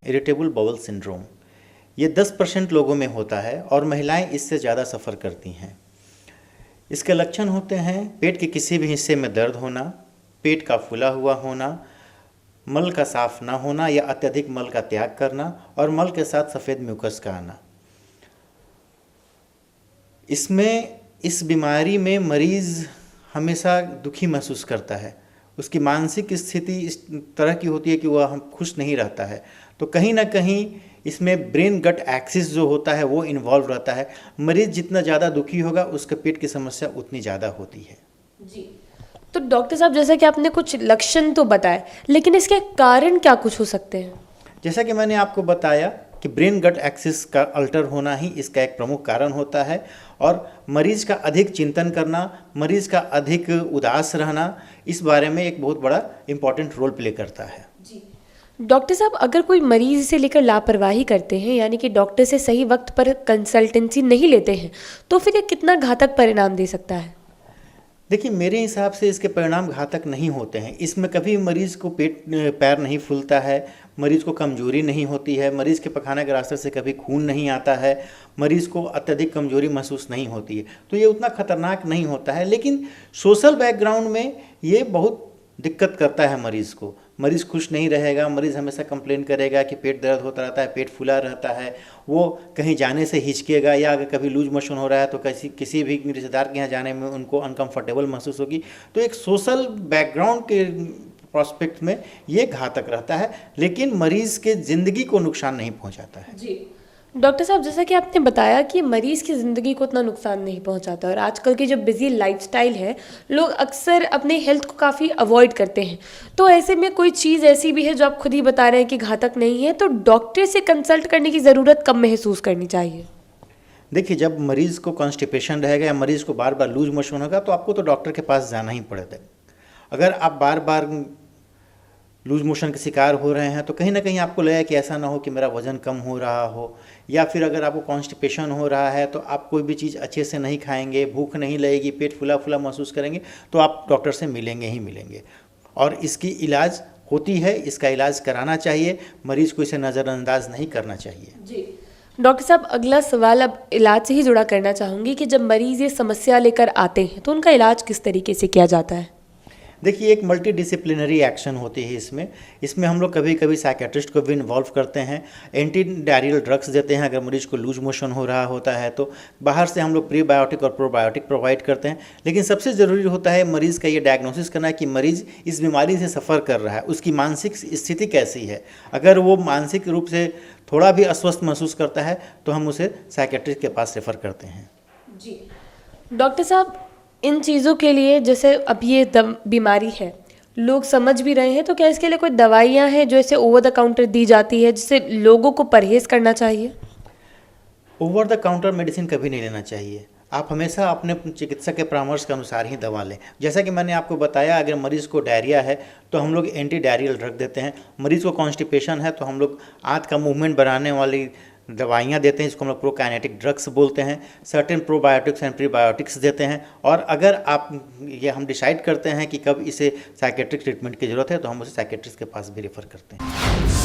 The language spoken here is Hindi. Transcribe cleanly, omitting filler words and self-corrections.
Irritable bowel syndrome. ये 10% लोगों में होता है और महिलाएं इससे ज़्यादा सफ़र करती हैं। इसके लक्षण होते हैं पेट के किसी भी हिस्से में दर्द होना, पेट का फूला हुआ होना, मल का साफ ना होना या अत्यधिक मल का त्याग करना और मल के साथ सफ़ेद म्यूकस का आना। इस बीमारी में मरीज़ हमेशा दुखी महसूस करता है। उसकी मानसिक स्थिति इस तरह की होती है कि वह हम खुश नहीं रहता है। तो कहीं ना कहीं इसमें ब्रेन गट एक्सिस जो होता है वो इन्वॉल्व रहता है। मरीज़ जितना ज़्यादा दुखी होगा उसके पेट की समस्या उतनी ज़्यादा होती है। जी, तो डॉक्टर साहब जैसा कि आपने कुछ लक्षण तो बताए, लेकिन इसके कारण क्या कुछ हो सकते हैं? जैसा कि मैंने आपको बताया कि ब्रेन गट एक्सिस का अल्टर होना ही इसका एक प्रमुख कारण होता है और मरीज़ का अधिक चिंतन करना, मरीज़ का अधिक उदास रहना इस बारे में एक बहुत बड़ा इम्पॉर्टेंट रोल प्ले करता है। जी, डॉक्टर साहब अगर कोई मरीज इसे लेकर लापरवाही करते हैं, यानी कि डॉक्टर से सही वक्त पर कंसल्टेंसी नहीं लेते हैं, तो फिर ये कितना घातक परिणाम दे सकता है? देखिए, मेरे हिसाब से इसके परिणाम घातक नहीं होते हैं। इसमें कभी मरीज़ को पैर नहीं फूलता है, मरीज़ को कमजोरी नहीं होती है, मरीज़ के पखाने के रास्ते से कभी खून नहीं आता है, मरीज़ को अत्यधिक कमजोरी महसूस नहीं होती है। तो ये उतना खतरनाक नहीं होता है। लेकिन सोशल बैकग्राउंड में ये बहुत दिक्कत करता है मरीज़ को। मरीज़ खुश नहीं रहेगा, मरीज़ हमेशा कंप्लेन करेगा कि पेट दर्द होता रहता है, पेट फूला रहता है, वो कहीं जाने से हिचकेगा या अगर कभी लूज मोशन हो रहा है तो किसी भी रिश्तेदार के यहाँ जाने में उनको अनकंफर्टेबल महसूस होगी। तो एक सोशल बैकग्राउंड के प्रोस्पेक्ट में ये घातक रहता है, लेकिन मरीज़ के ज़िंदगी को नुकसान नहीं पहुँचाता है। जी, डॉक्टर साहब जैसा कि आपने बताया कि मरीज़ की ज़िंदगी को उतना नुकसान नहीं पहुंचाता और आजकल की जो बिज़ी लाइफस्टाइल है, लोग अक्सर अपने हेल्थ को काफ़ी अवॉइड करते हैं। तो ऐसे में कोई चीज़ ऐसी भी है जो आप खुद ही बता रहे हैं कि घातक नहीं है, तो डॉक्टर से कंसल्ट करने की ज़रूरत कब महसूस करनी चाहिए? देखिए, जब मरीज़ को कॉन्स्टिपेशन रहेगा या मरीज़ को बार बार लूज मोशन होगा तो आपको तो डॉक्टर के पास जाना ही पड़ेगा। अगर आप बार बार लूज मोशन के शिकार हो रहे हैं तो कहीं ना कहीं आपको लगेगा कि ऐसा ना हो कि मेरा वज़न कम हो रहा हो, या फिर अगर आपको कॉन्स्टिपेशन हो रहा है तो आप कोई भी चीज़ अच्छे से नहीं खाएंगे, भूख नहीं लगेगी, पेट फूला फूला महसूस करेंगे, तो आप डॉक्टर से मिलेंगे ही मिलेंगे। और इसकी इलाज होती है, इसका इलाज कराना चाहिए, मरीज़ को इसे नज़रअंदाज नहीं करना चाहिए। जी, डॉक्टर साहब अगला सवाल अब इलाज से ही जुड़ा करना चाहूँगी कि जब मरीज़ ये समस्या लेकर आते हैं तो उनका इलाज किस तरीके से किया जाता है? देखिए, एक मल्टी डिसिप्लिनरी एक्शन होती है इसमें हम लोग कभी कभी साइकेट्रिस्ट को भी इन्वॉल्व करते हैं, एंटी डायरियल ड्रग्स देते हैं अगर मरीज़ को लूज मोशन हो रहा होता है तो, बाहर से हम लोग प्रीबायोटिक और प्रोबायोटिक प्रोवाइड करते हैं। लेकिन सबसे ज़रूरी होता है मरीज़ का ये डायग्नोसिस करना कि मरीज़ इस बीमारी से सफ़र कर रहा है, उसकी मानसिक स्थिति कैसी है। अगर वो मानसिक रूप से थोड़ा भी अस्वस्थ महसूस करता है तो हम उसे साइकेट्रिस्ट के पास रेफ़र करते हैं। जी, डॉक्टर साहब इन चीज़ों के लिए, जैसे अब ये बीमारी है, लोग समझ भी रहे हैं, तो क्या इसके लिए कोई दवाइयाँ हैं जो इसे ओवर द काउंटर दी जाती है जिससे लोगों को परहेज़ करना चाहिए? ओवर द काउंटर मेडिसिन कभी नहीं लेना चाहिए। आप हमेशा अपने चिकित्सक के परामर्श के अनुसार ही दवा लें। जैसा कि मैंने आपको बताया, अगर मरीज़ को डायरिया है तो हम लोग एंटी डायरियल ड्रग देते हैं, मरीज़ को कॉन्स्टिपेशन है तो हम लोग आंत का मूवमेंट बढ़ाने वाली दवाइयाँ देते हैं, जिसको हम लोग प्रोकाइनेटिक ड्रग्स बोलते हैं, सर्टेन प्रोबायोटिक्स एंड प्रीबायोटिक्स देते हैं। और अगर हम डिसाइड करते हैं कि कब इसे साइकेट्रिक ट्रीटमेंट की ज़रूरत है तो हम उसे साइकेट्रिस्ट के पास भी रेफ़र करते हैं।